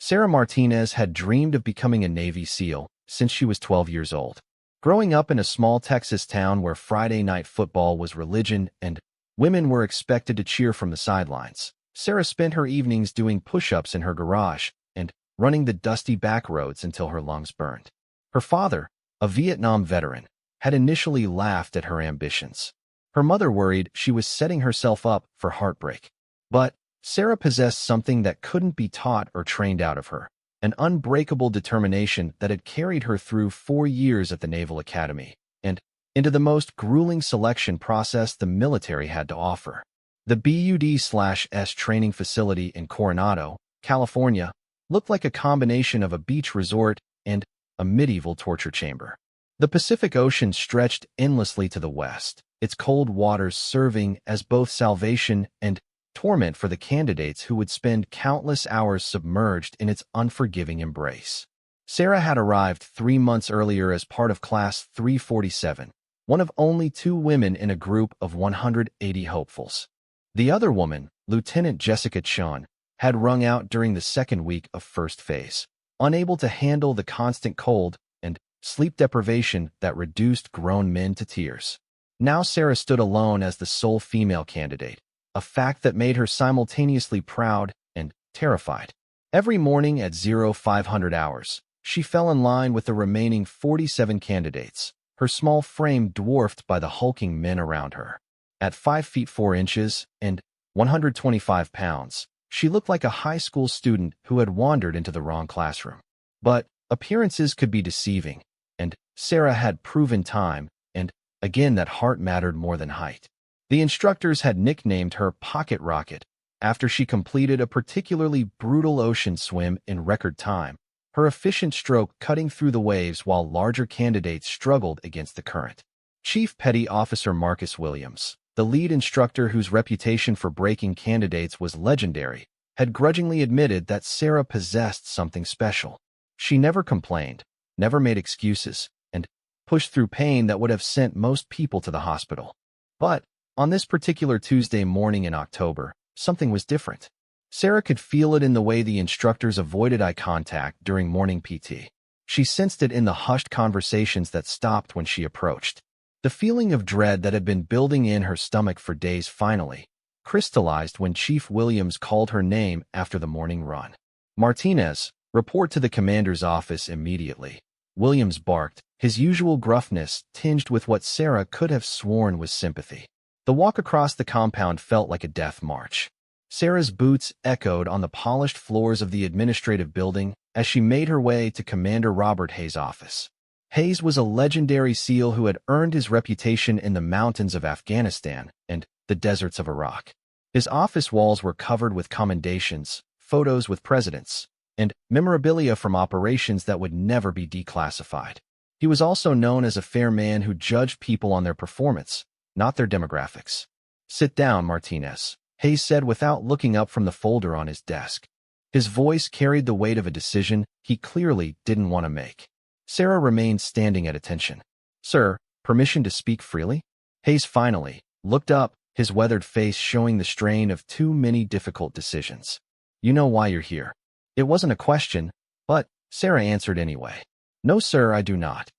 Sarah Martinez had dreamed of becoming a Navy SEAL since she was 12 years old. Growing up in a small Texas town where Friday night football was religion and women were expected to cheer from the sidelines, Sarah spent her evenings doing push-ups in her garage and running the dusty back roads until her lungs burned. Her father, a Vietnam veteran, had initially laughed at her ambitions. Her mother worried she was setting herself up for heartbreak. But Sarah possessed something that couldn't be taught or trained out of her, an unbreakable determination that had carried her through 4 years at the Naval Academy and into the most grueling selection process the military had to offer. The BUD/S training facility in Coronado, California, looked like a combination of a beach resort and a medieval torture chamber. The Pacific Ocean stretched endlessly to the west, its cold waters serving as both salvation and torment for the candidates who would spend countless hours submerged in its unforgiving embrace. Sarah had arrived 3 months earlier as part of Class 347, one of only 2 women in a group of 180 hopefuls. The other woman, Lieutenant Jessica Chun, had rung out during the second week of first phase, unable to handle the constant cold and sleep deprivation that reduced grown men to tears. Now Sarah stood alone as the sole female candidate, a fact that made her simultaneously proud and terrified. Every morning at 0500 hours, she fell in line with the remaining 47 candidates, her small frame dwarfed by the hulking men around her. At 5 feet 4 inches and 125 pounds, she looked like a high school student who had wandered into the wrong classroom. But appearances could be deceiving, and Sarah had proven time and again that heart mattered more than height. The instructors had nicknamed her Pocket Rocket after she completed a particularly brutal ocean swim in record time, her efficient stroke cutting through the waves while larger candidates struggled against the current. Chief Petty Officer Marcus Williams, the lead instructor whose reputation for breaking candidates was legendary, had grudgingly admitted that Sarah possessed something special. She never complained, never made excuses, and pushed through pain that would have sent most people to the hospital. But on this particular Tuesday morning in October, something was different. Sarah could feel it in the way the instructors avoided eye contact during morning PT. She sensed it in the hushed conversations that stopped when she approached. The feeling of dread that had been building in her stomach for days finally crystallized when Chief Williams called her name after the morning run. "Martinez, report to the commander's office immediately." Williams barked, his usual gruffness tinged with what Sarah could have sworn was sympathy. The walk across the compound felt like a death march. Sarah's boots echoed on the polished floors of the administrative building as she made her way to Commander Robert Hayes' office. Hayes was a legendary SEAL who had earned his reputation in the mountains of Afghanistan and the deserts of Iraq. His office walls were covered with commendations, photos with presidents, and memorabilia from operations that would never be declassified. He was also known as a fair man who judged people on their performance, not their demographics. "Sit down, Martinez," Hayes said without looking up from the folder on his desk. His voice carried the weight of a decision he clearly didn't want to make. Sarah remained standing at attention. "Sir, permission to speak freely?" Hayes finally looked up, his weathered face showing the strain of too many difficult decisions. "You know why you're here." It wasn't a question, but Sarah answered anyway. "No, sir, I do not.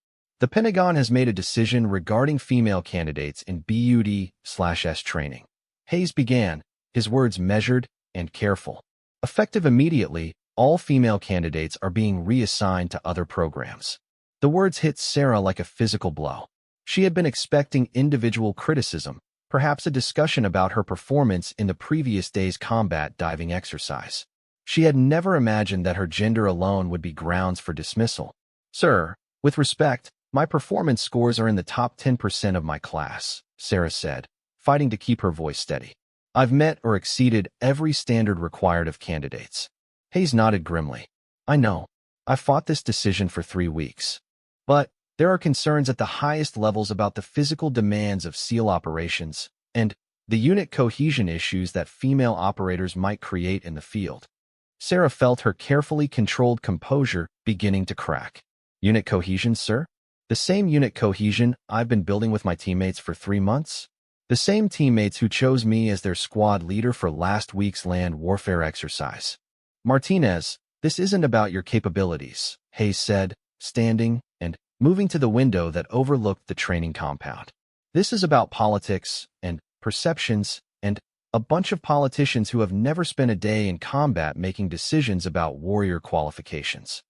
The Pentagon has made a decision regarding female candidates in BUD/S training." Hayes began, his words measured and careful. "Effective immediately, all female candidates are being reassigned to other programs." The words hit Sarah like a physical blow. She had been expecting individual criticism, perhaps a discussion about her performance in the previous day's combat diving exercise. She had never imagined that her gender alone would be grounds for dismissal. "Sir, with respect, my performance scores are in the top 10% of my class," Sarah said, fighting to keep her voice steady. "I've met or exceeded every standard required of candidates." Hayes nodded grimly. "I know. I fought this decision for 3 weeks. But there are concerns at the highest levels about the physical demands of SEAL operations and the unit cohesion issues that female operators might create in the field." Sarah felt her carefully controlled composure beginning to crack. "Unit cohesion, sir? The same unit cohesion I've been building with my teammates for 3 months? The same teammates who chose me as their squad leader for last week's land warfare exercise." "Martinez, This isn't about your capabilities, Hayes said, standing and moving to the window that overlooked the training compound. This is about politics and perceptions and a bunch of politicians who have never spent a day in combat making decisions about warrior qualifications.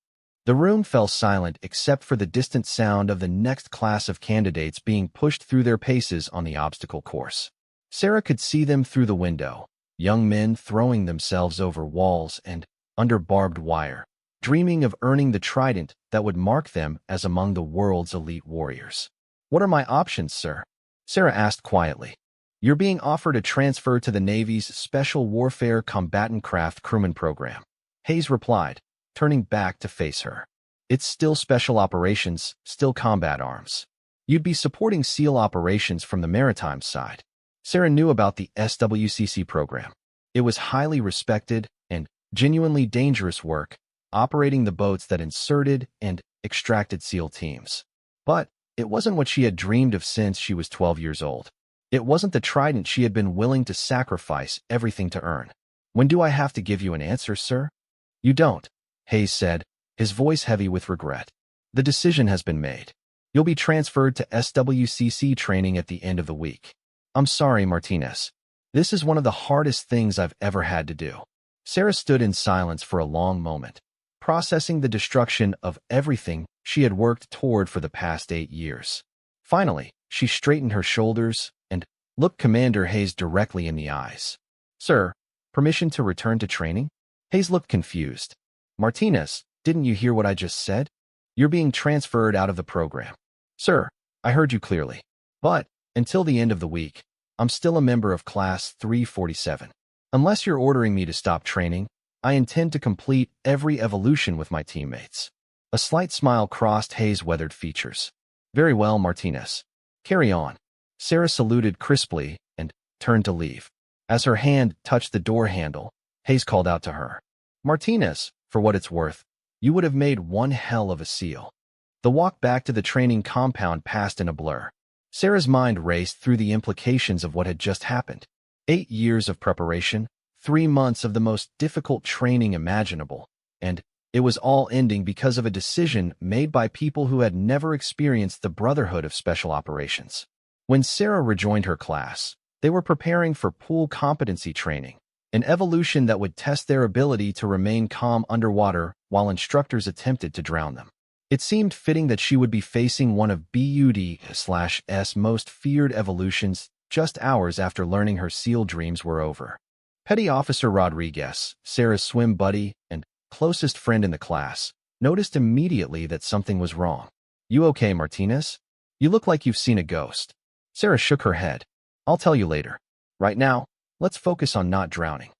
The room fell silent except for the distant sound of the next class of candidates being pushed through their paces on the obstacle course. Sarah could see them through the window, young men throwing themselves over walls and under barbed wire, dreaming of earning the trident that would mark them as among the world's elite warriors. "What are my options, sir?" Sarah asked quietly. "You're being offered a transfer to the Navy's Special Warfare Combatant Craft Crewman Program," Hayes replied, turning back to face her. "It's still special operations, still combat arms. You'd be supporting SEAL operations from the maritime side." Sarah knew about the SWCC program. It was highly respected and genuinely dangerous work, operating the boats that inserted and extracted SEAL teams. But it wasn't what she had dreamed of since she was 12 years old. It wasn't the trident she had been willing to sacrifice everything to earn. "When do I have to give you an answer, sir?" "You don't," Hayes said, his voice heavy with regret. "The decision has been made. You'll be transferred to SWCC training at the end of the week." "I'm sorry, Martinez. This is one of the hardest things I've ever had to do." Sarah stood in silence for a long moment, processing the destruction of everything she had worked toward for the past 8 years. Finally, she straightened her shoulders and looked Commander Hayes directly in the eyes. "Sir, permission to return to training?" Hayes looked confused. "Martinez, didn't you hear what I just said? You're being transferred out of the program." "Sir, I heard you clearly. But, until the end of the week, I'm still a member of Class 347. Unless you're ordering me to stop training, I intend to complete every evolution with my teammates." A slight smile crossed Hayes' weathered features. "Very well, Martinez. Carry on." Sarah saluted crisply and turned to leave. As her hand touched the door handle, Hayes called out to her, "Martinez, for what it's worth, you would have made one hell of a SEAL." The walk back to the training compound passed in a blur. Sarah's mind raced through the implications of what had just happened. 8 years of preparation, 3 months of the most difficult training imaginable, and it was all ending because of a decision made by people who had never experienced the brotherhood of special operations. When Sarah rejoined her class, they were preparing for pool competency training, an evolution that would test their ability to remain calm underwater while instructors attempted to drown them. It seemed fitting that she would be facing one of BUD/S most feared evolutions just hours after learning her SEAL dreams were over. Petty Officer Rodriguez, Sarah's swim buddy and closest friend in the class, noticed immediately that something was wrong. "You okay, Martinez? You look like you've seen a ghost." Sarah shook her head. "I'll tell you later. Right now, let's focus on not drowning."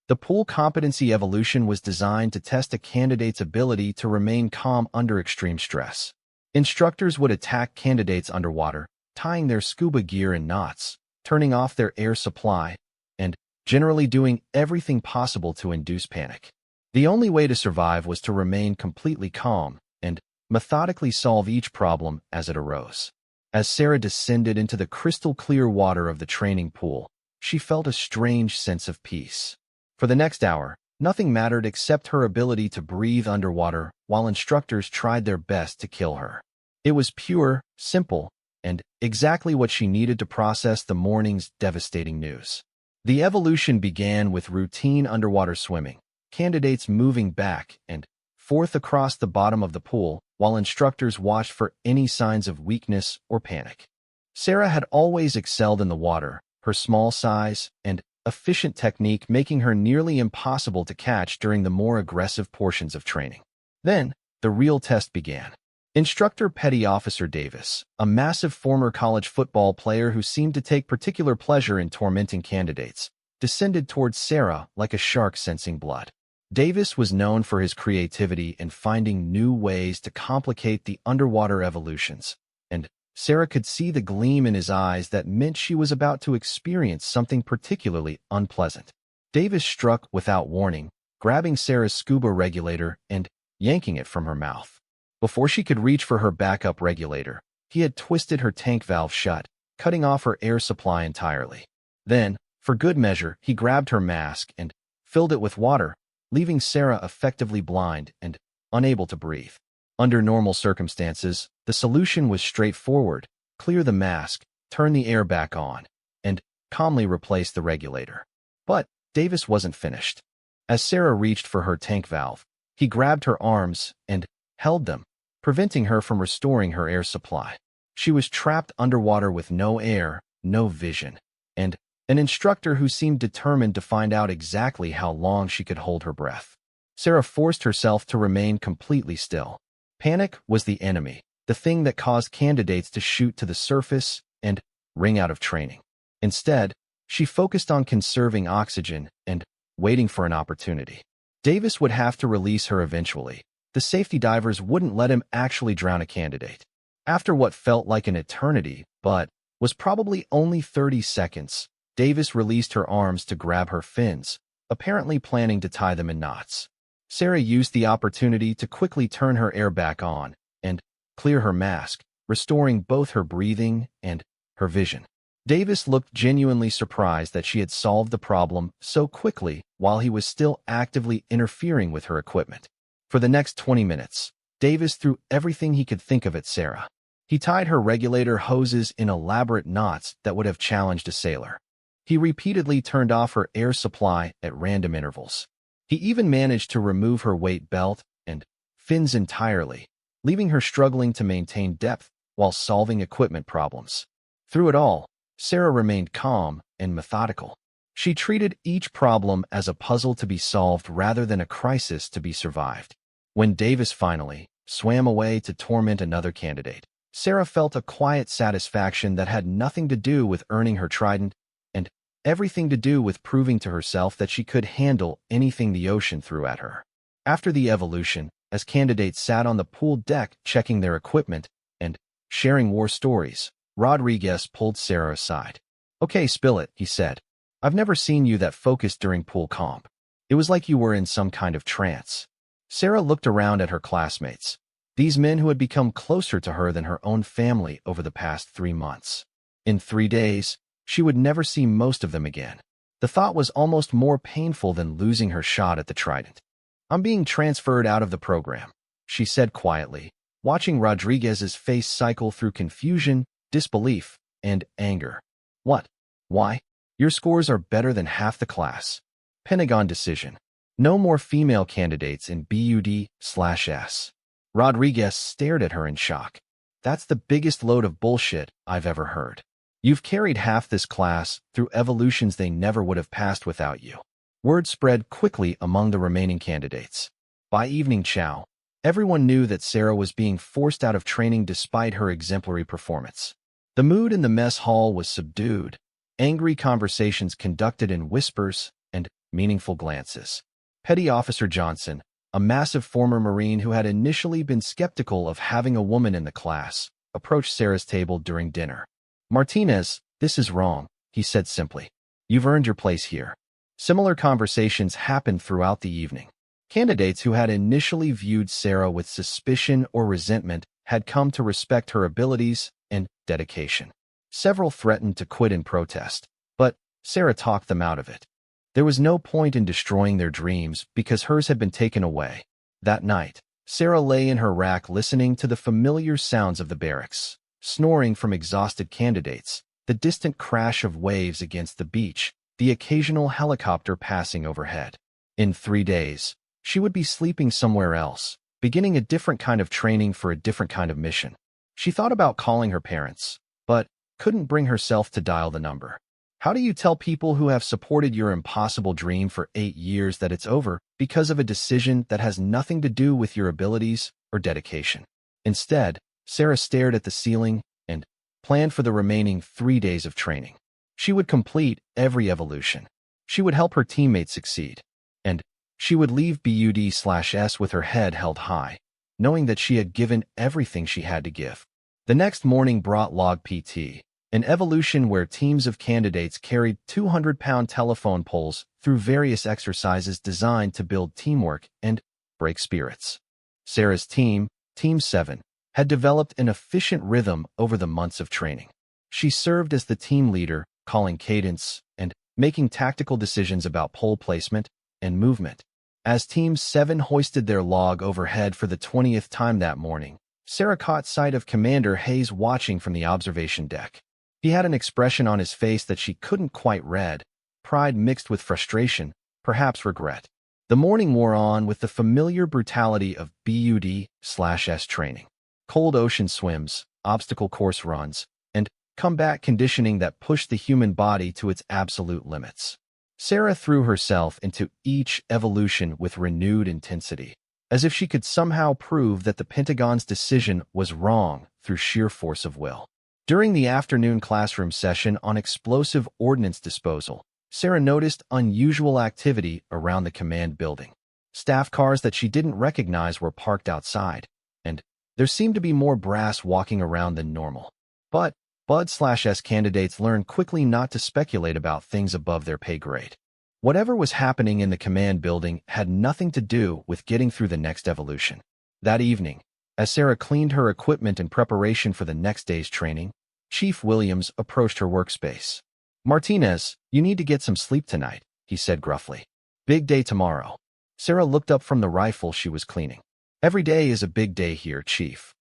The pool competency evolution was designed to test a candidate's ability to remain calm under extreme stress. Instructors would attack candidates underwater, tying their scuba gear in knots, turning off their air supply, and generally doing everything possible to induce panic. The only way to survive was to remain completely calm and methodically solve each problem as it arose. As Sarah descended into the crystal-clear water of the training pool, she felt a strange sense of peace. For the next hour, nothing mattered except her ability to breathe underwater while instructors tried their best to kill her. It was pure, simple, and exactly what she needed to process the morning's devastating news. The evolution began with routine underwater swimming, candidates moving back and forth across the bottom of the pool while instructors watched for any signs of weakness or panic. Sarah had always excelled in the water, her small size and efficient technique making her nearly impossible to catch during the more aggressive portions of training. Then, the real test began. Instructor Petty Officer Davis, a massive former college football player who seemed to take particular pleasure in tormenting candidates, descended towards Sarah like a shark sensing blood. Davis was known for his creativity in finding new ways to complicate the underwater evolutions, and Sarah could see the gleam in his eyes that meant she was about to experience something particularly unpleasant. Davis struck without warning, grabbing Sarah's scuba regulator and yanking it from her mouth. Before she could reach for her backup regulator, he had twisted her tank valve shut, cutting off her air supply entirely. Then, for good measure, he grabbed her mask and filled it with water, leaving Sarah effectively blind and unable to breathe. Under normal circumstances, the solution was straightforward: clear the mask, turn the air back on, and calmly replace the regulator. But Davis wasn't finished. As Sarah reached for her tank valve, he grabbed her arms and held them, preventing her from restoring her air supply. She was trapped underwater with no air, no vision, and an instructor who seemed determined to find out exactly how long she could hold her breath. Sarah forced herself to remain completely still. Panic was the enemy, the thing that caused candidates to shoot to the surface and ring out of training. Instead, she focused on conserving oxygen and waiting for an opportunity. Davis would have to release her eventually. The safety divers wouldn't let him actually drown a candidate. After what felt like an eternity, but was probably only 30 seconds, Davis released her arms to grab her fins, apparently planning to tie them in knots. Sarah used the opportunity to quickly turn her air back on and clear her mask, restoring both her breathing and her vision. Davis looked genuinely surprised that she had solved the problem so quickly while he was still actively interfering with her equipment. For the next 20 minutes, Davis threw everything he could think of at Sarah. He tied her regulator hoses in elaborate knots that would have challenged a sailor. He repeatedly turned off her air supply at random intervals. He even managed to remove her weight belt and fins entirely, leaving her struggling to maintain depth while solving equipment problems. Through it all, Sarah remained calm and methodical. She treated each problem as a puzzle to be solved rather than a crisis to be survived. When Davis finally swam away to torment another candidate, Sarah felt a quiet satisfaction that had nothing to do with earning her trident and everything to do with proving to herself that she could handle anything the ocean threw at her. After the evolution, as candidates sat on the pool deck checking their equipment and sharing war stories, Rodriguez pulled Sarah aside. "Okay, spill it," he said. "I've never seen you that focused during pool comp. It was like you were in some kind of trance." Sarah looked around at her classmates, these men who had become closer to her than her own family over the past 3 months. In 3 days, she would never see most of them again. The thought was almost more painful than losing her shot at the trident. "I'm being transferred out of the program," she said quietly, watching Rodriguez's face cycle through confusion, disbelief, and anger. "What? Why? Your scores are better than half the class. Pentagon decision. No more female candidates in BUD/S." Rodriguez stared at her in shock. "That's the biggest load of bullshit I've ever heard. You've carried half this class through evolutions they never would have passed without you." Word spread quickly among the remaining candidates. By evening chow, everyone knew that Sarah was being forced out of training despite her exemplary performance. The mood in the mess hall was subdued, angry conversations conducted in whispers and meaningful glances. Petty Officer Johnson, a massive former Marine who had initially been skeptical of having a woman in the class, approached Sarah's table during dinner. "Martinez, this is wrong," he said simply. "You've earned your place here." Similar conversations happened throughout the evening. Candidates who had initially viewed Sarah with suspicion or resentment had come to respect her abilities and dedication. Several threatened to quit in protest, but Sarah talked them out of it. There was no point in destroying their dreams because hers had been taken away. That night, Sarah lay in her rack listening to the familiar sounds of the barracks, snoring from exhausted candidates, the distant crash of waves against the beach, the occasional helicopter passing overhead. In 3 days, she would be sleeping somewhere else, beginning a different kind of training for a different kind of mission. She thought about calling her parents, but couldn't bring herself to dial the number. How do you tell people who have supported your impossible dream for 8 years that it's over because of a decision that has nothing to do with your abilities or dedication? Instead, Sarah stared at the ceiling and planned for the remaining 3 days of training. She would complete every evolution. She would help her teammates succeed. And she would leave BUD/S with her head held high, knowing that she had given everything she had to give. The next morning brought log PT, an evolution where teams of candidates carried 200-pound telephone poles through various exercises designed to build teamwork and break spirits. Sarah's team, Team 7, had developed an efficient rhythm over the months of training. She served as the team leader, calling cadence and making tactical decisions about pole placement and movement. As Team 7 hoisted their log overhead for the 20th time that morning, Sarah caught sight of Commander Hayes watching from the observation deck. He had an expression on his face that she couldn't quite read, pride mixed with frustration, perhaps regret. The morning wore on with the familiar brutality of BUD/S training. Cold ocean swims, obstacle course runs, and combat conditioning that pushed the human body to its absolute limits. Sarah threw herself into each evolution with renewed intensity, as if she could somehow prove that the Pentagon's decision was wrong through sheer force of will. During the afternoon classroom session on explosive ordnance disposal, Sarah noticed unusual activity around the command building. Staff cars that she didn't recognize were parked outside, and there seemed to be more brass walking around than normal. But BUD/S candidates learned quickly not to speculate about things above their pay grade. Whatever was happening in the command building had nothing to do with getting through the next evolution. That evening, as Sarah cleaned her equipment in preparation for the next day's training, Chief Williams approached her workspace. "Martinez, you need to get some sleep tonight," he said gruffly. "Big day tomorrow." Sarah looked up from the rifle she was cleaning. "Every day is a big day here, Chief."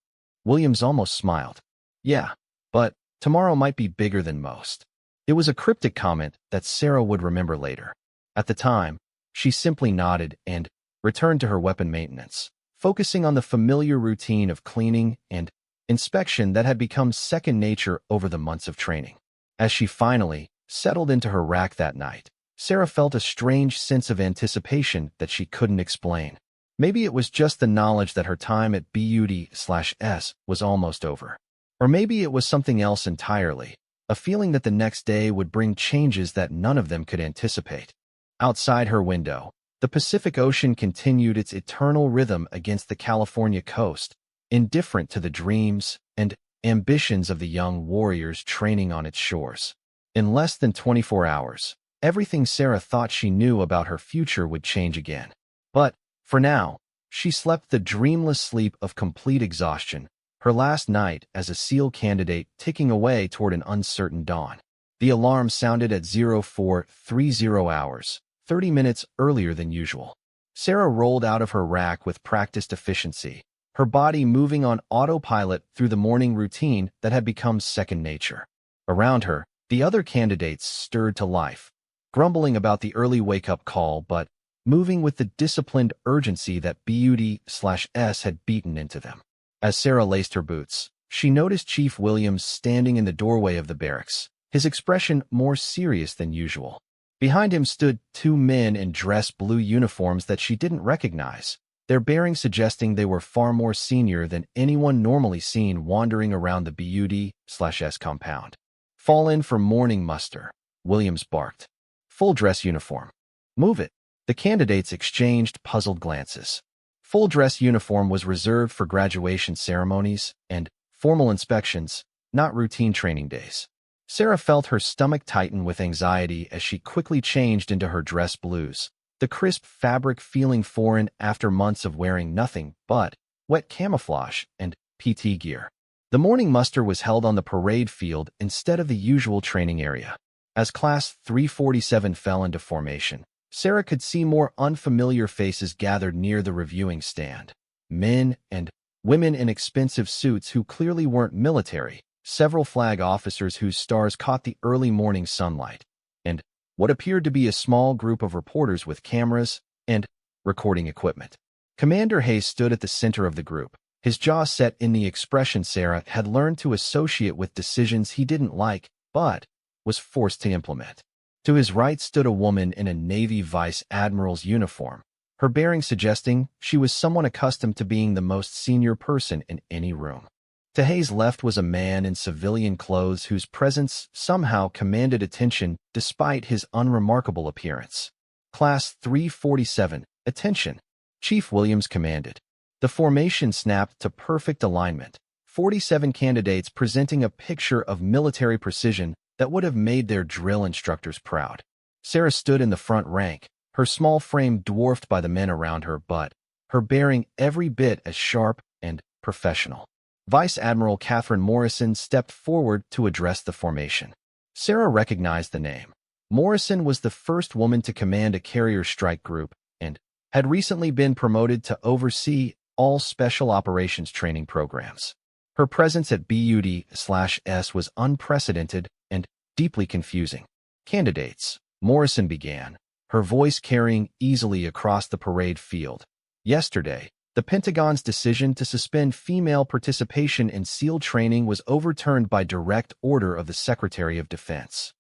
Williams almost smiled. "Yeah, but tomorrow might be bigger than most." It was a cryptic comment that Sarah would remember later. At the time, she simply nodded and returned to her weapon maintenance, focusing on the familiar routine of cleaning and inspection that had become second nature over the months of training. As she finally settled into her rack that night, Sarah felt a strange sense of anticipation that she couldn't explain. Maybe it was just the knowledge that her time at BUD/S was almost over. Or maybe it was something else entirely, a feeling that the next day would bring changes that none of them could anticipate. Outside her window, the Pacific Ocean continued its eternal rhythm against the California coast, indifferent to the dreams and ambitions of the young warriors training on its shores. In less than 24 hours, everything Sarah thought she knew about her future would change again. But, for now, she slept the dreamless sleep of complete exhaustion, her last night as a SEAL candidate ticking away toward an uncertain dawn. The alarm sounded at 0430 hours, 30 minutes earlier than usual. Sarah rolled out of her rack with practiced efficiency, her body moving on autopilot through the morning routine that had become second nature. Around her, the other candidates stirred to life, grumbling about the early wake-up call but moving with the disciplined urgency that BUD/S had beaten into them. As Sarah laced her boots, she noticed Chief Williams standing in the doorway of the barracks, his expression more serious than usual. Behind him stood two men in dress blue uniforms that she didn't recognize, their bearing suggesting they were far more senior than anyone normally seen wandering around the BUD/S compound. "Fall in for morning muster," Williams barked. "Full dress uniform." "Move it." The candidates exchanged puzzled glances. Full dress uniform was reserved for graduation ceremonies and formal inspections, not routine training days. Sarah felt her stomach tighten with anxiety as she quickly changed into her dress blues, the crisp fabric feeling foreign after months of wearing nothing but wet camouflage and PT gear. The morning muster was held on the parade field instead of the usual training area. As Class 347 fell into formation, Sarah could see more unfamiliar faces gathered near the reviewing stand. Men and women in expensive suits who clearly weren't military, several flag officers whose stars caught the early morning sunlight, and what appeared to be a small group of reporters with cameras and recording equipment. Commander Hayes stood at the center of the group, his jaw set in the expression Sarah had learned to associate with decisions he didn't like but was forced to implement. To his right stood a woman in a Navy Vice Admiral's uniform, her bearing suggesting she was someone accustomed to being the most senior person in any room. To Hayes' left was a man in civilian clothes whose presence somehow commanded attention despite his unremarkable appearance. "Class 347, attention," Chief Williams commanded. The formation snapped to perfect alignment, 47 candidates presenting a picture of military precision that would have made their drill instructors proud. Sarah stood in the front rank, her small frame dwarfed by the men around her, but her bearing every bit as sharp and professional. Vice Admiral Catherine Morrison stepped forward to address the formation. Sarah recognized the name. Morrison was the first woman to command a carrier strike group, and had recently been promoted to oversee all special operations training programs. Her presence at BUD/S was unprecedented and deeply confusing. Candidates, Morrison began, her voice carrying easily across the parade field. Yesterday, the Pentagon's decision to suspend female participation in SEAL training was overturned by direct order of the Secretary of Defense.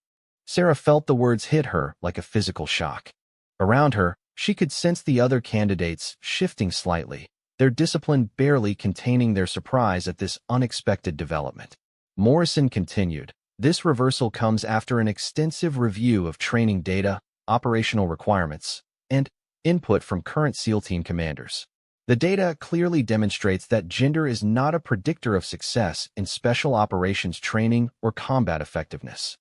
Sarah felt the words hit her like a physical shock. Around her, she could sense the other candidates shifting slightly, their discipline barely containing their surprise at this unexpected development. Morrison continued, "This reversal comes after an extensive review of training data, operational requirements, and input from current SEAL team commanders. The data clearly demonstrates that gender is not a predictor of success in special operations training or combat effectiveness."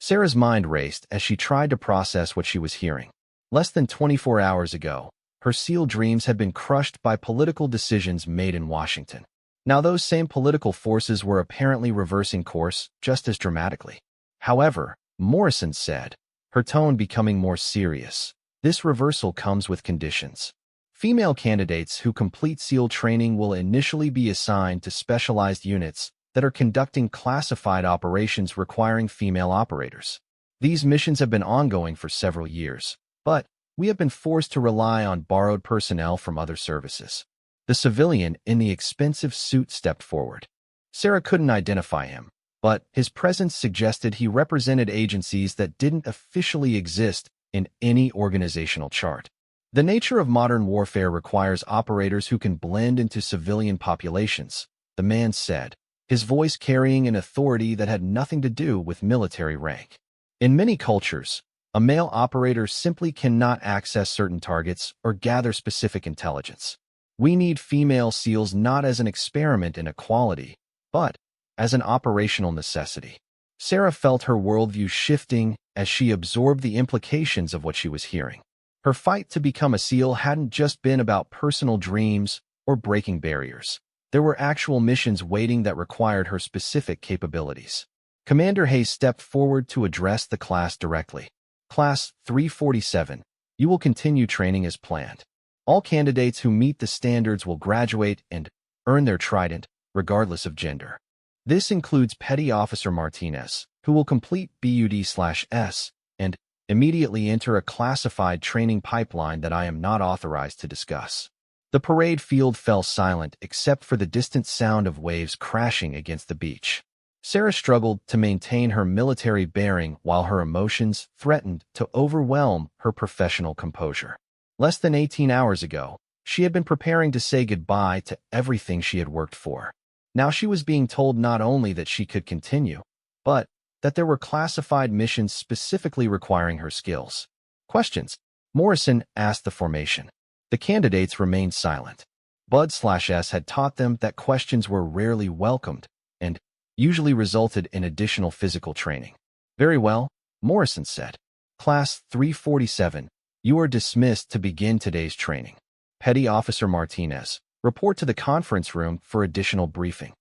Sarah's mind raced as she tried to process what she was hearing. Less than 24 hours ago, her SEAL dreams had been crushed by political decisions made in Washington. Now those same political forces were apparently reversing course just as dramatically. However, Morrison said, her tone becoming more serious, this reversal comes with conditions. Female candidates who complete SEAL training will initially be assigned to specialized units that are conducting classified operations requiring female operators. These missions have been ongoing for several years, but we have been forced to rely on borrowed personnel from other services. The civilian in the expensive suit stepped forward. Sarah couldn't identify him, but his presence suggested he represented agencies that didn't officially exist in any organizational chart. The nature of modern warfare requires operators who can blend into civilian populations, the man said, his voice carrying an authority that had nothing to do with military rank. In many cultures, a male operator simply cannot access certain targets or gather specific intelligence. We need female SEALs not as an experiment in equality, but as an operational necessity. Sarah felt her worldview shifting as she absorbed the implications of what she was hearing. Her fight to become a SEAL hadn't just been about personal dreams or breaking barriers. There were actual missions waiting that required her specific capabilities. Commander Hayes stepped forward to address the class directly. Class 347, you will continue training as planned. All candidates who meet the standards will graduate and earn their trident, regardless of gender. This includes Petty Officer Martinez, who will complete BUD/S and immediately enter a classified training pipeline that I am not authorized to discuss. The parade field fell silent except for the distant sound of waves crashing against the beach. Sarah struggled to maintain her military bearing while her emotions threatened to overwhelm her professional composure. Less than 18 hours ago, she had been preparing to say goodbye to everything she had worked for. Now she was being told not only that she could continue, but that there were classified missions specifically requiring her skills. Questions? Morrison asked the formation. The candidates remained silent. BUD/S had taught them that questions were rarely welcomed and usually resulted in additional physical training. Very well, Morrison said. Class 347, you are dismissed to begin today's training. Petty Officer Martinez, report to the conference room for additional briefing.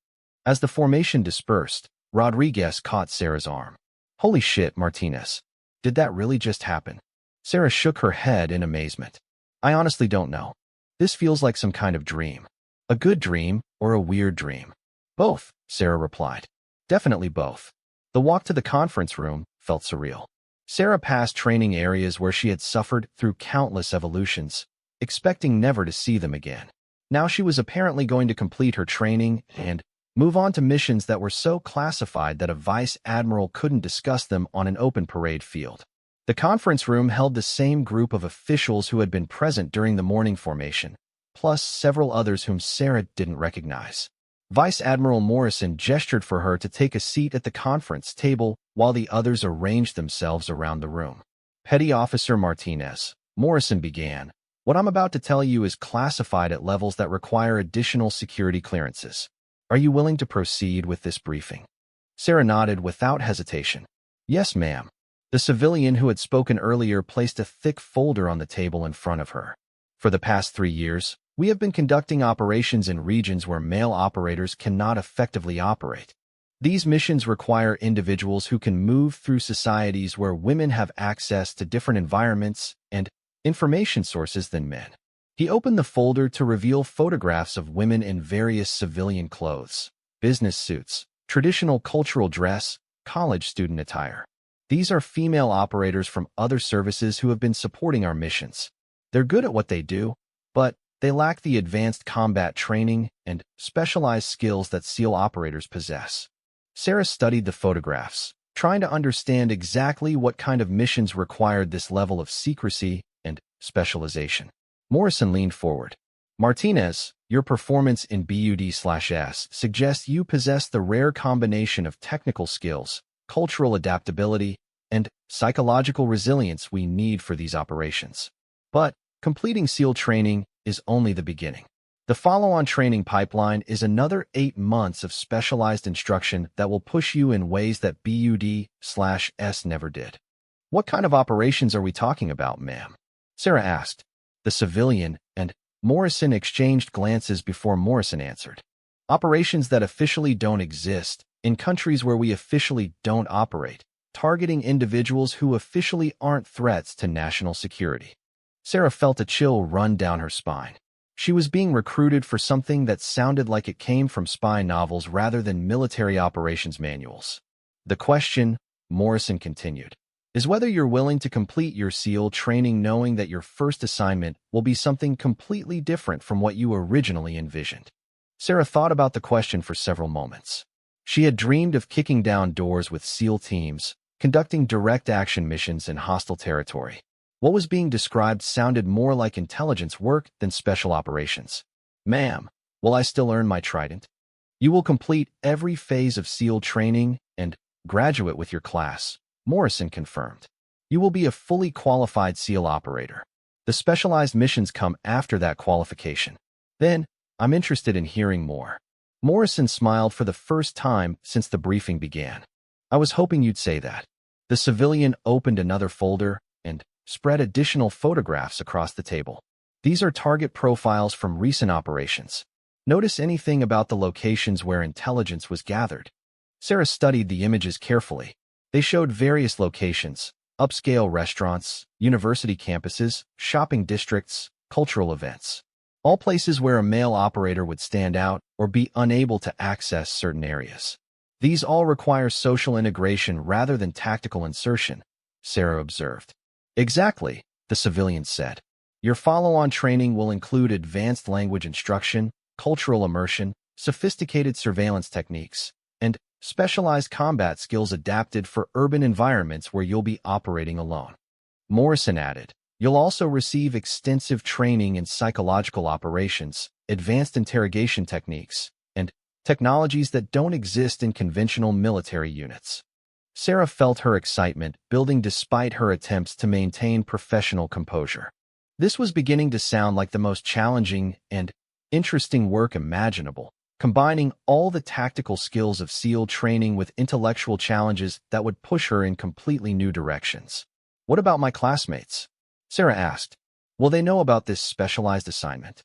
As the formation dispersed, Rodriguez caught Sarah's arm. Holy shit, Martinez. Did that really just happen? Sarah shook her head in amazement. I honestly don't know. This feels like some kind of dream. A good dream or a weird dream? Both, Sarah replied. Definitely both. The walk to the conference room felt surreal. Sarah passed training areas where she had suffered through countless evolutions, expecting never to see them again. Now she was apparently going to complete her training and move on to missions that were so classified that a vice admiral couldn't discuss them on an open parade field. The conference room held the same group of officials who had been present during the morning formation, plus several others whom Sarah didn't recognize. Vice Admiral Morrison gestured for her to take a seat at the conference table while the others arranged themselves around the room. Petty Officer Martinez, Morrison began, what I'm about to tell you is classified at levels that require additional security clearances. Are you willing to proceed with this briefing? Sarah nodded without hesitation. Yes, ma'am. The civilian who had spoken earlier placed a thick folder on the table in front of her. For the past 3 years, we have been conducting operations in regions where male operators cannot effectively operate. These missions require individuals who can move through societies where women have access to different environments and information sources than men. He opened the folder to reveal photographs of women in various civilian clothes, business suits, traditional cultural dress, college student attire. These are female operators from other services who have been supporting our missions. They're good at what they do, but they lack the advanced combat training and specialized skills that SEAL operators possess. Sarah studied the photographs, trying to understand exactly what kind of missions required this level of secrecy and specialization. Morrison leaned forward. Martinez, your performance in BUD/S suggests you possess the rare combination of technical skills, cultural adaptability, and psychological resilience we need for these operations. But completing SEAL training is only the beginning. The follow-on training pipeline is another 8 months of specialized instruction that will push you in ways that BUD/S never did. What kind of operations are we talking about, ma'am? Sarah asked. The civilian and Morrison exchanged glances before Morrison answered. Operations that officially don't exist, in countries where we officially don't operate, targeting individuals who officially aren't threats to national security. Sarah felt a chill run down her spine. She was being recruited for something that sounded like it came from spy novels rather than military operations manuals. The question, Morrison continued, is whether you're willing to complete your SEAL training knowing that your first assignment will be something completely different from what you originally envisioned. Sarah thought about the question for several moments. She had dreamed of kicking down doors with SEAL teams, conducting direct action missions in hostile territory. What was being described sounded more like intelligence work than special operations. Ma'am, will I still earn my trident? You will complete every phase of SEAL training and graduate with your class, Morrison confirmed. You will be a fully qualified SEAL operator. The specialized missions come after that qualification. Then, I'm interested in hearing more. Morrison smiled for the first time since the briefing began. I was hoping you'd say that. The civilian opened another folder and spread additional photographs across the table. These are target profiles from recent operations. Notice anything about the locations where intelligence was gathered. Sarah studied the images carefully. They showed various locations, upscale restaurants, university campuses, shopping districts, cultural events. All places where a male operator would stand out or be unable to access certain areas. These all require social integration rather than tactical insertion, Sarah observed. Exactly, the civilian said. Your follow-on training will include advanced language instruction, cultural immersion, sophisticated surveillance techniques, and specialized combat skills adapted for urban environments where you'll be operating alone. Morrison added, you'll also receive extensive training in psychological operations, advanced interrogation techniques, and technologies that don't exist in conventional military units. Sarah felt her excitement building despite her attempts to maintain professional composure. This was beginning to sound like the most challenging and interesting work imaginable, combining all the tactical skills of SEAL training with intellectual challenges that would push her in completely new directions. What about my classmates? Sarah asked. Will they know about this specialized assignment?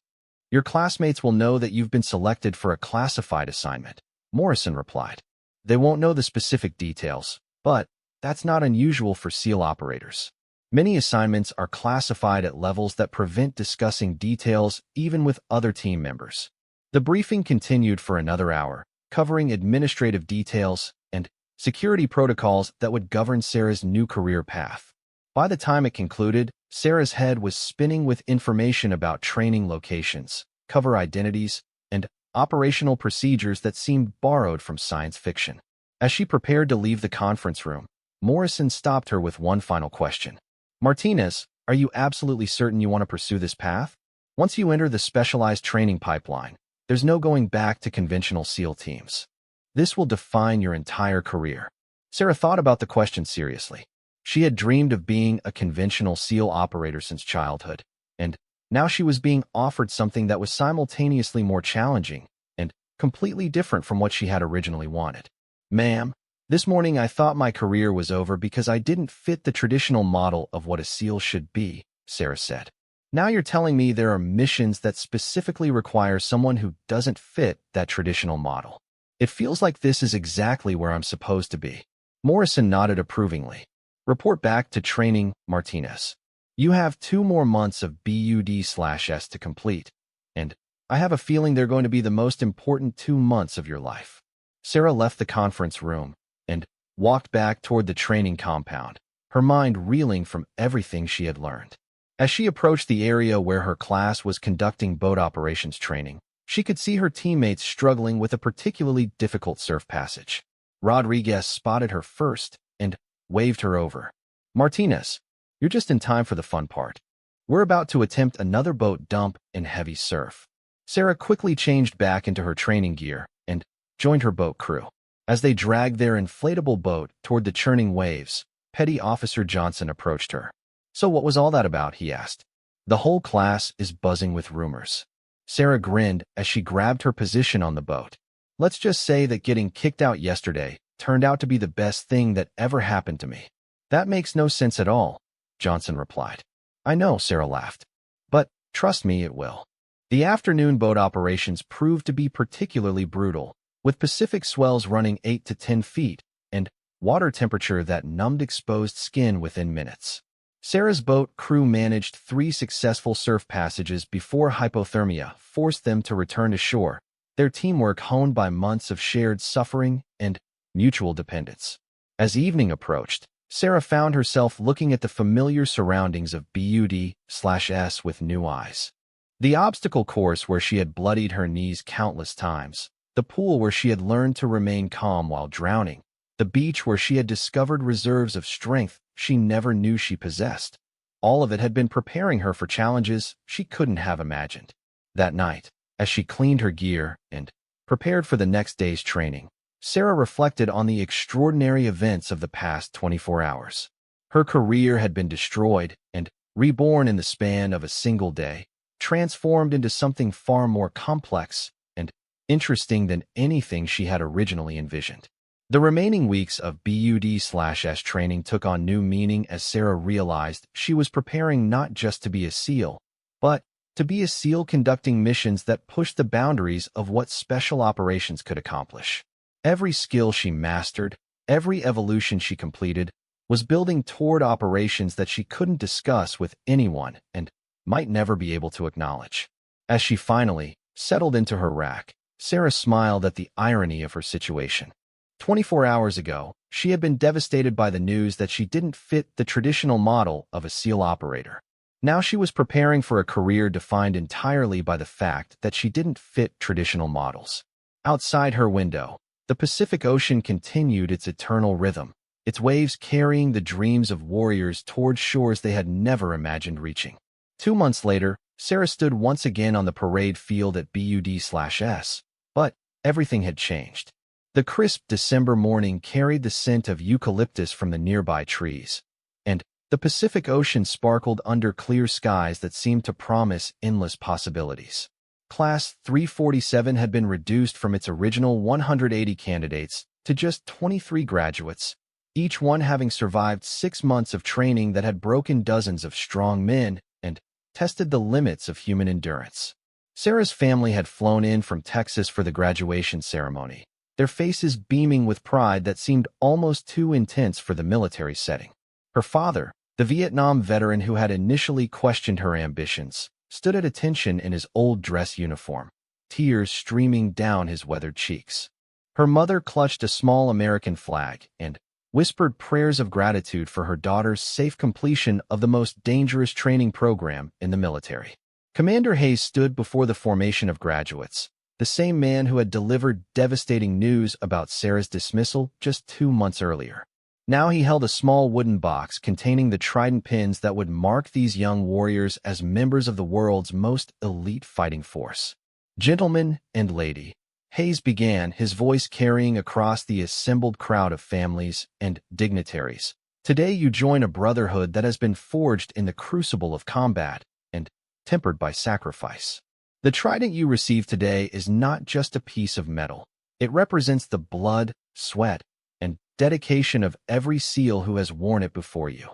Your classmates will know that you've been selected for a classified assignment, Morrison replied. They won't know the specific details, but that's not unusual for SEAL operators. Many assignments are classified at levels that prevent discussing details even with other team members. The briefing continued for another hour, covering administrative details and security protocols that would govern Sarah's new career path. By the time it concluded, Sarah's head was spinning with information about training locations, cover identities, and operational procedures that seemed borrowed from science fiction. As she prepared to leave the conference room, Morrison stopped her with one final question. Martinez, are you absolutely certain you want to pursue this path? Once you enter the specialized training pipeline, there's no going back to conventional SEAL teams. This will define your entire career. Sarah thought about the question seriously. She had dreamed of being a conventional SEAL operator since childhood, and now she was being offered something that was simultaneously more challenging and completely different from what she had originally wanted. Ma'am, this morning I thought my career was over because I didn't fit the traditional model of what a SEAL should be, Sarah said. Now you're telling me there are missions that specifically require someone who doesn't fit that traditional model. It feels like this is exactly where I'm supposed to be. Morrison nodded approvingly. Report back to training, Martinez. You have 2 more months of BUD/S to complete, and I have a feeling they're going to be the most important 2 months of your life. Sarah left the conference room and walked back toward the training compound, her mind reeling from everything she had learned. As she approached the area where her class was conducting boat operations training, she could see her teammates struggling with a particularly difficult surf passage. Rodriguez spotted her first and waved her over. "Martinez, you're just in time for the fun part. We're about to attempt another boat dump in heavy surf." Sarah quickly changed back into her training gear and joined her boat crew. As they dragged their inflatable boat toward the churning waves, Petty Officer Johnson approached her. "So what was all that about?" he asked. "The whole class is buzzing with rumors." Sarah grinned as she grabbed her position on the boat. "Let's just say that getting kicked out yesterday turned out to be the best thing that ever happened to me." "That makes no sense at all," Johnson replied. "I know," Sarah laughed. "But trust me, it will." The afternoon boat operations proved to be particularly brutal, with Pacific swells running 8 to 10 feet and water temperature that numbed exposed skin within minutes. Sarah's boat crew managed 3 successful surf passages before hypothermia forced them to return to shore, their teamwork honed by months of shared suffering and mutual dependence. As evening approached, Sarah found herself looking at the familiar surroundings of BUD/S with new eyes. The obstacle course where she had bloodied her knees countless times, the pool where she had learned to remain calm while drowning, the beach where she had discovered reserves of strength she never knew she possessed. All of it had been preparing her for challenges she couldn't have imagined. That night, as she cleaned her gear and prepared for the next day's training, Sarah reflected on the extraordinary events of the past 24 hours. Her career had been destroyed and reborn in the span of a single day, transformed into something far more complex and interesting than anything she had originally envisioned. The remaining weeks of BUD/S training took on new meaning as Sarah realized she was preparing not just to be a SEAL, but to be a SEAL conducting missions that pushed the boundaries of what special operations could accomplish. Every skill she mastered, every evolution she completed, was building toward operations that she couldn't discuss with anyone and might never be able to acknowledge. As she finally settled into her rack, Sarah smiled at the irony of her situation. 24 hours ago, she had been devastated by the news that she didn't fit the traditional model of a SEAL operator. Now she was preparing for a career defined entirely by the fact that she didn't fit traditional models. Outside her window, the Pacific Ocean continued its eternal rhythm, its waves carrying the dreams of warriors toward shores they had never imagined reaching. 2 months later, Sarah stood once again on the parade field at BUD/S, but everything had changed. The crisp December morning carried the scent of eucalyptus from the nearby trees, and the Pacific Ocean sparkled under clear skies that seemed to promise endless possibilities. Class 347 had been reduced from its original 180 candidates to just 23 graduates, each one having survived 6 months of training that had broken dozens of strong men and tested the limits of human endurance. Sarah's family had flown in from Texas for the graduation ceremony, their faces beaming with pride that seemed almost too intense for the military setting. Her father, the Vietnam veteran who had initially questioned her ambitions, stood at attention in his old dress uniform, tears streaming down his weathered cheeks. Her mother clutched a small American flag and whispered prayers of gratitude for her daughter's safe completion of the most dangerous training program in the military. Commander Hayes stood before the formation of graduates, the same man who had delivered devastating news about Sarah's dismissal just 2 months earlier. Now he held a small wooden box containing the trident pins that would mark these young warriors as members of the world's most elite fighting force. "Gentlemen and lady," Hayes began, his voice carrying across the assembled crowd of families and dignitaries. "Today you join a brotherhood that has been forged in the crucible of combat and tempered by sacrifice. The trident you receive today is not just a piece of metal. It represents the blood, sweat, and dedication of every SEAL who has worn it before you."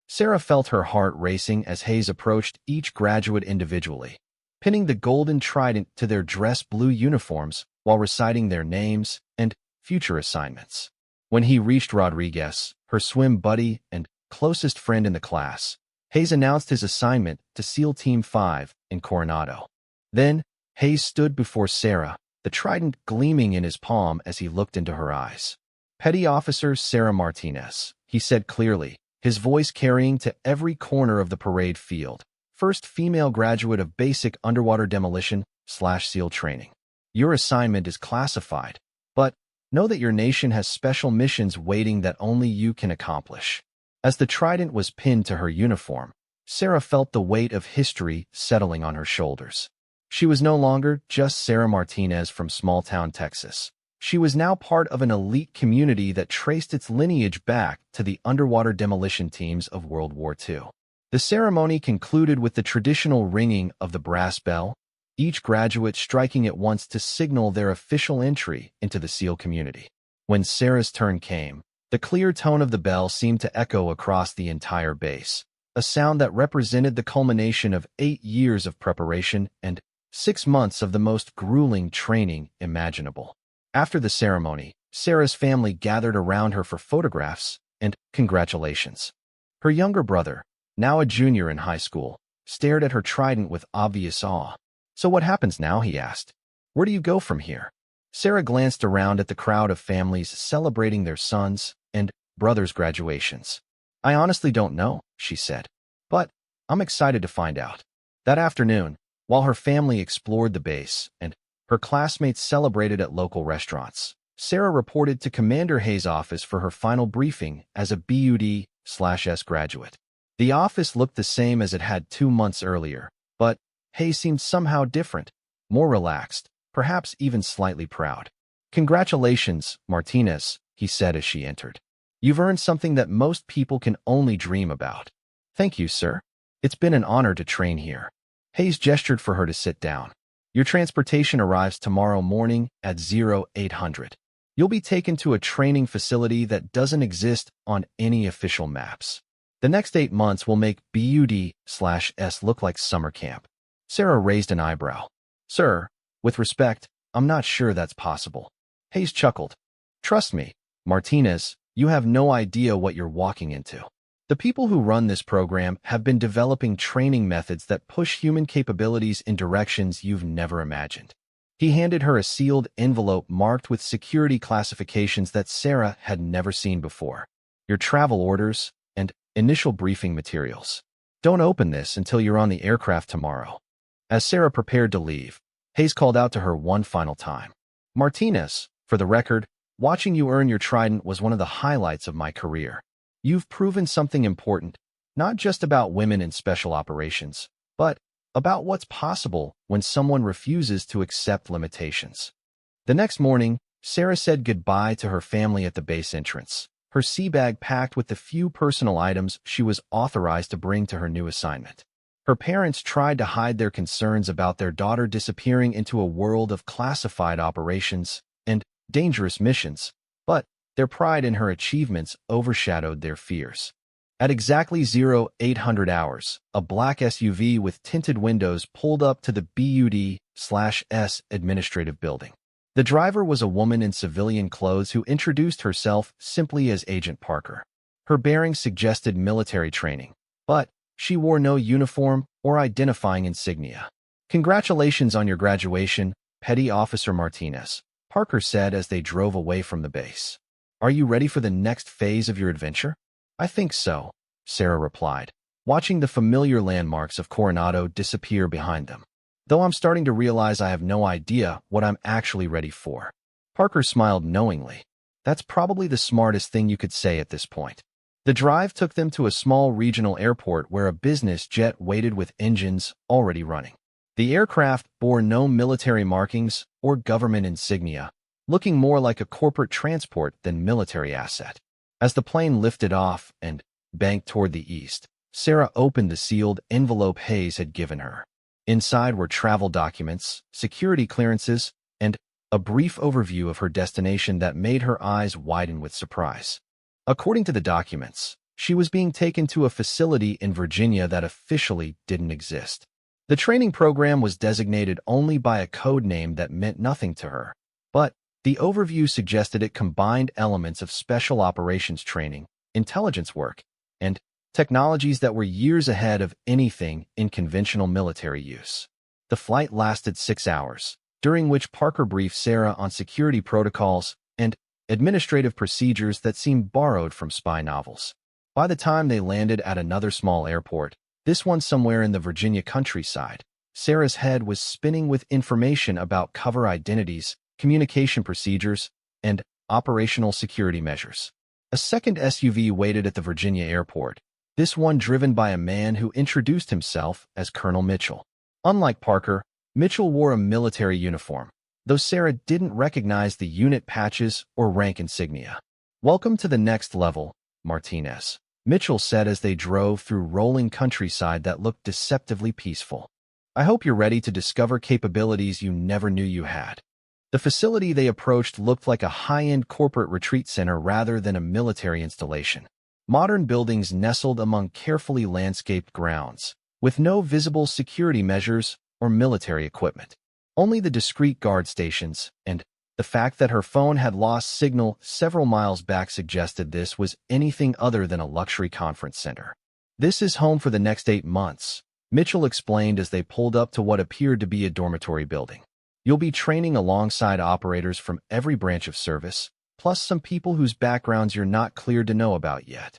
Sarah felt her heart racing as Hayes approached each graduate individually, pinning the golden trident to their dress blue uniforms while reciting their names and future assignments. When he reached Rodriguez, her swim buddy and closest friend in the class, Hayes announced his assignment to SEAL Team 5 in Coronado. Then, Hayes stood before Sarah, the trident gleaming in his palm as he looked into her eyes. "Petty Officer Sarah Martinez," he said clearly, his voice carrying to every corner of the parade field. "First female graduate of basic underwater demolition/SEAL training. Your assignment is classified, but know that your nation has special missions waiting that only you can accomplish." As the trident was pinned to her uniform, Sarah felt the weight of history settling on her shoulders. She was no longer just Sarah Martinez from small-town Texas. She was now part of an elite community that traced its lineage back to the underwater demolition teams of World War II. The ceremony concluded with the traditional ringing of the brass bell, each graduate striking it once to signal their official entry into the SEAL community. When Sarah's turn came, the clear tone of the bell seemed to echo across the entire base, a sound that represented the culmination of 8 years of preparation and 6 months of the most grueling training imaginable. After the ceremony, Sarah's family gathered around her for photographs and congratulations. Her younger brother, now a junior in high school, stared at her trident with obvious awe. "So what happens now?" he asked. "Where do you go from here?" Sarah glanced around at the crowd of families celebrating their sons' and brothers' graduations. "I honestly don't know," she said, "but I'm excited to find out." That afternoon, while her family explored the base and her classmates celebrated at local restaurants, Sarah reported to Commander Hayes' office for her final briefing as a BUD/S graduate. The office looked the same as it had 2 months earlier, but Hayes seemed somehow different, more relaxed, perhaps even slightly proud. "Congratulations, Martinez," he said as she entered. "You've earned something that most people can only dream about." "Thank you, sir. It's been an honor to train here." Hayes gestured for her to sit down. "Your transportation arrives tomorrow morning at 0800. You'll be taken to a training facility that doesn't exist on any official maps. The next 8 months will make BUD/S look like summer camp." Sarah raised an eyebrow. "Sir, with respect, I'm not sure that's possible." Hayes chuckled. "Trust me, Martinez, you have no idea what you're walking into. The people who run this program have been developing training methods that push human capabilities in directions you've never imagined." He handed her a sealed envelope marked with security classifications that Sarah had never seen before. "Your travel orders and initial briefing materials. Don't open this until you're on the aircraft tomorrow." As Sarah prepared to leave, Hayes called out to her one final time. "Martinez, for the record, watching you earn your trident was one of the highlights of my career. You've proven something important, not just about women in special operations, but about what's possible when someone refuses to accept limitations." The next morning, Sarah said goodbye to her family at the base entrance, her sea bag packed with the few personal items she was authorized to bring to her new assignment. Her parents tried to hide their concerns about their daughter disappearing into a world of classified operations and dangerous missions, but their pride in her achievements overshadowed their fears. At exactly 0800 hours, a black SUV with tinted windows pulled up to the BUD/S administrative building. The driver was a woman in civilian clothes who introduced herself simply as Agent Parker. Her bearings suggested military training, but she wore no uniform or identifying insignia. "Congratulations on your graduation, Petty Officer Martinez," Parker said as they drove away from the base. "Are you ready for the next phase of your adventure?" "I think so," Sarah replied, watching the familiar landmarks of Coronado disappear behind them. "Though I'm starting to realize I have no idea what I'm actually ready for." Parker smiled knowingly. "That's probably the smartest thing you could say at this point." The drive took them to a small regional airport where a business jet waited with engines already running. The aircraft bore no military markings or government insignia, looking more like a corporate transport than military asset. As the plane lifted off and banked toward the east, Sarah opened the sealed envelope Hayes had given her. Inside were travel documents, security clearances, and a brief overview of her destination that made her eyes widen with surprise. According to the documents, she was being taken to a facility in Virginia that officially didn't exist. The training program was designated only by a code name that meant nothing to her, but the overview suggested it combined elements of special operations training, intelligence work, and technologies that were years ahead of anything in conventional military use. The flight lasted 6 hours, during which Parker briefed Sarah on security protocols and administrative procedures that seemed borrowed from spy novels. By the time they landed at another small airport, this one somewhere in the Virginia countryside, Sarah's head was spinning with information about cover identities, communication procedures, and operational security measures. A second SUV waited at the Virginia airport, this one driven by a man who introduced himself as Colonel Mitchell. Unlike Parker, Mitchell wore a military uniform, though Sarah didn't recognize the unit patches or rank insignia. "Welcome to the next level, Martinez," Mitchell said as they drove through rolling countryside that looked deceptively peaceful. "I hope you're ready to discover capabilities you never knew you had." The facility they approached looked like a high-end corporate retreat center rather than a military installation. Modern buildings nestled among carefully landscaped grounds, with no visible security measures or military equipment. Only the discreet guard stations, and the fact that her phone had lost signal several miles back suggested this was anything other than a luxury conference center. "This is home for the next 8 months," Mitchell explained as they pulled up to what appeared to be a dormitory building. "You'll be training alongside operators from every branch of service, plus some people whose backgrounds you're not cleared to know about yet."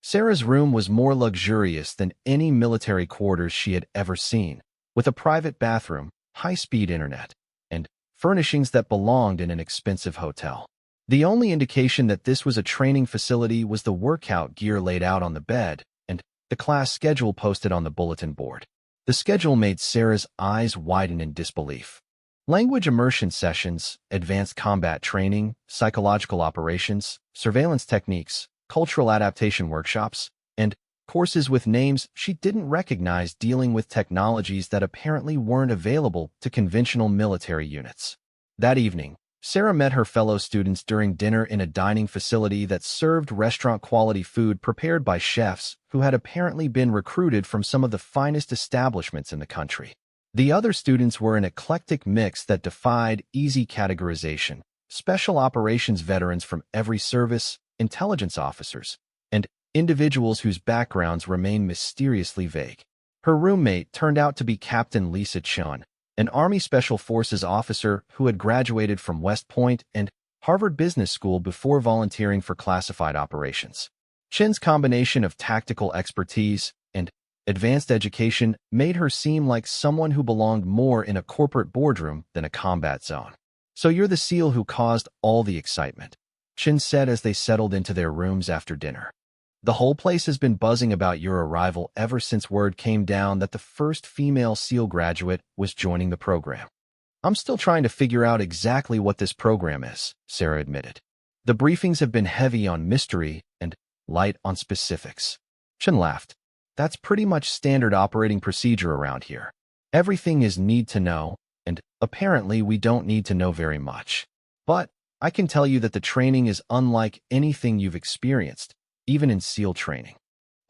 Sarah's room was more luxurious than any military quarters she had ever seen, with a private bathroom, high-speed internet, and furnishings that belonged in an expensive hotel. The only indication that this was a training facility was the workout gear laid out on the bed and the class schedule posted on the bulletin board. The schedule made Sarah's eyes widen in disbelief. Language immersion sessions, advanced combat training, psychological operations, surveillance techniques, cultural adaptation workshops, and courses with names she didn't recognize dealing with technologies that apparently weren't available to conventional military units. That evening, Sarah met her fellow students during dinner in a dining facility that served restaurant-quality food prepared by chefs who had apparently been recruited from some of the finest establishments in the country. The other students were an eclectic mix that defied easy categorization: special operations veterans from every service, intelligence officers, and individuals whose backgrounds remain mysteriously vague. Her roommate turned out to be Captain Lisa Chun, an Army Special Forces officer who had graduated from West Point and Harvard Business School before volunteering for classified operations. Chun's combination of tactical expertise and advanced education made her seem like someone who belonged more in a corporate boardroom than a combat zone. "So you're the SEAL who caused all the excitement," Chun said as they settled into their rooms after dinner. "The whole place has been buzzing about your arrival ever since word came down that the first female SEAL graduate was joining the program." "I'm still trying to figure out exactly what this program is," Sarah admitted. "The briefings have been heavy on mystery and light on specifics." Chun laughed. "That's pretty much standard operating procedure around here. Everything is need to know, and apparently we don't need to know very much. But I can tell you that the training is unlike anything you've experienced, even in SEAL training."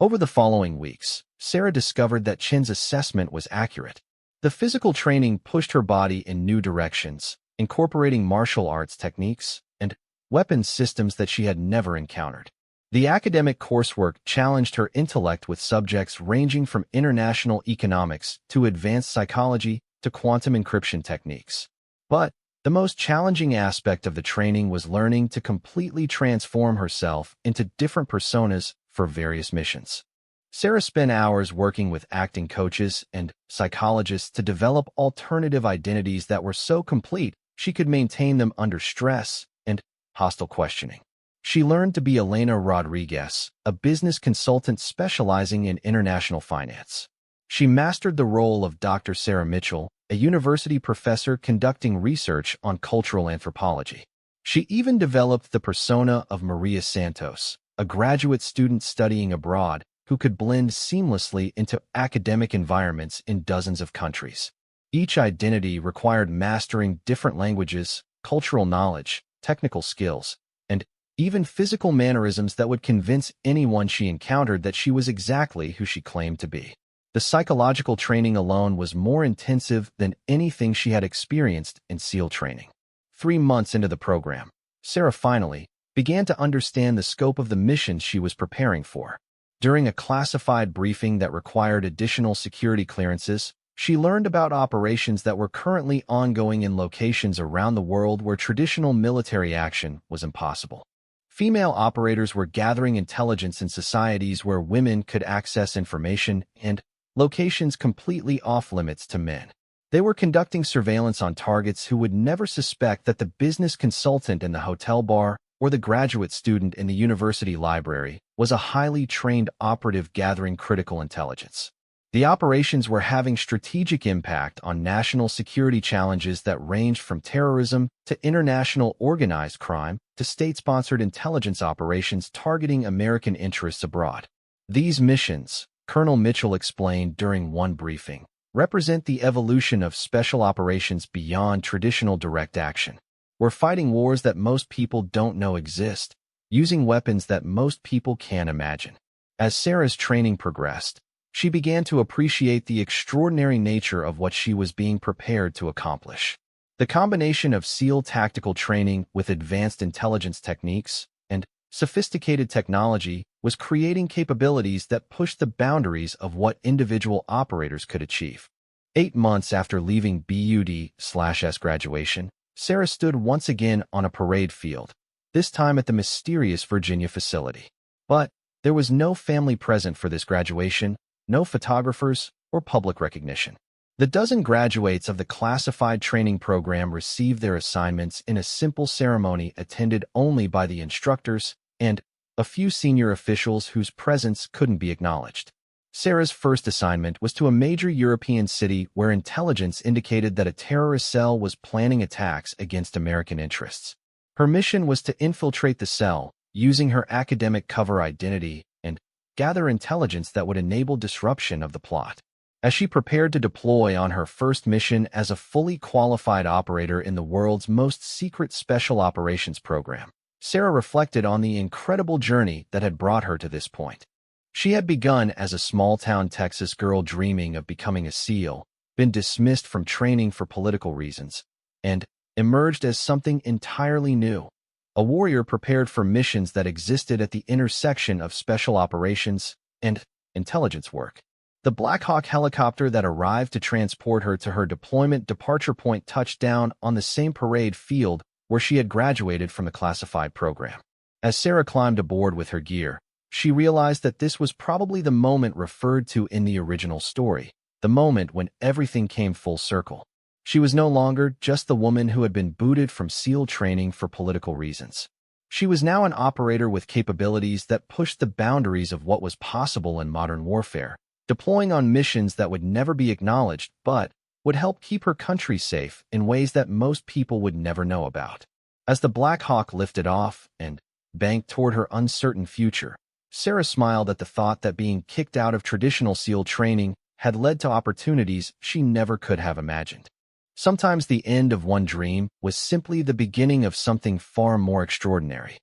Over the following weeks, Sarah discovered that Chun's assessment was accurate. The physical training pushed her body in new directions, incorporating martial arts techniques and weapons systems that she had never encountered. The academic coursework challenged her intellect with subjects ranging from international economics to advanced psychology to quantum encryption techniques. But the most challenging aspect of the training was learning to completely transform herself into different personas for various missions. Sarah spent hours working with acting coaches and psychologists to develop alternative identities that were so complete she could maintain them under stress and hostile questioning. She learned to be Elena Rodriguez, a business consultant specializing in international finance. She mastered the role of Dr. Sarah Mitchell, a university professor conducting research on cultural anthropology. She even developed the persona of Maria Santos, a graduate student studying abroad who could blend seamlessly into academic environments in dozens of countries. Each identity required mastering different languages, cultural knowledge, technical skills, and even physical mannerisms that would convince anyone she encountered that she was exactly who she claimed to be. The psychological training alone was more intensive than anything she had experienced in SEAL training. 3 months into the program, Sarah finally began to understand the scope of the mission she was preparing for. During a classified briefing that required additional security clearances, she learned about operations that were currently ongoing in locations around the world where traditional military action was impossible. Female operators were gathering intelligence in societies where women could access information and locations completely off-limits to men. They were conducting surveillance on targets who would never suspect that the business consultant in the hotel bar or the graduate student in the university library was a highly trained operative gathering critical intelligence. The operations were having strategic impact on national security challenges that ranged from terrorism to international organized crime to state-sponsored intelligence operations targeting American interests abroad. These missions, Colonel Mitchell explained during one briefing, represent the evolution of special operations beyond traditional direct action. We're fighting wars that most people don't know exist, using weapons that most people can't imagine. As Sarah's training progressed, she began to appreciate the extraordinary nature of what she was being prepared to accomplish. The combination of SEAL tactical training with advanced intelligence techniques and sophisticated technology was creating capabilities that pushed the boundaries of what individual operators could achieve. 8 months after leaving BUD/S graduation, Sarah stood once again on a parade field, this time at the mysterious Virginia facility. But there was no family present for this graduation, no photographers or public recognition. The dozen graduates of the classified training program received their assignments in a simple ceremony attended only by the instructors and a few senior officials whose presence couldn't be acknowledged. Sarah's first assignment was to a major European city where intelligence indicated that a terrorist cell was planning attacks against American interests. Her mission was to infiltrate the cell, using her academic cover identity, and gather intelligence that would enable disruption of the plot. As she prepared to deploy on her first mission as a fully qualified operator in the world's most secret special operations program, Sarah reflected on the incredible journey that had brought her to this point. She had begun as a small-town Texas girl dreaming of becoming a SEAL, been dismissed from training for political reasons, and emerged as something entirely new, a warrior prepared for missions that existed at the intersection of special operations and intelligence work. The Black Hawk helicopter that arrived to transport her to her deployment departure point touched down on the same parade field where she had graduated from the classified program. As Sarah climbed aboard with her gear, she realized that this was probably the moment referred to in the original story, the moment when everything came full circle. She was no longer just the woman who had been booted from SEAL training for political reasons. She was now an operator with capabilities that pushed the boundaries of what was possible in modern warfare, deploying on missions that would never be acknowledged but would help keep her country safe in ways that most people would never know about. As the Black Hawk lifted off and banked toward her uncertain future, Sarah smiled at the thought that being kicked out of traditional SEAL training had led to opportunities she never could have imagined. Sometimes the end of one dream was simply the beginning of something far more extraordinary.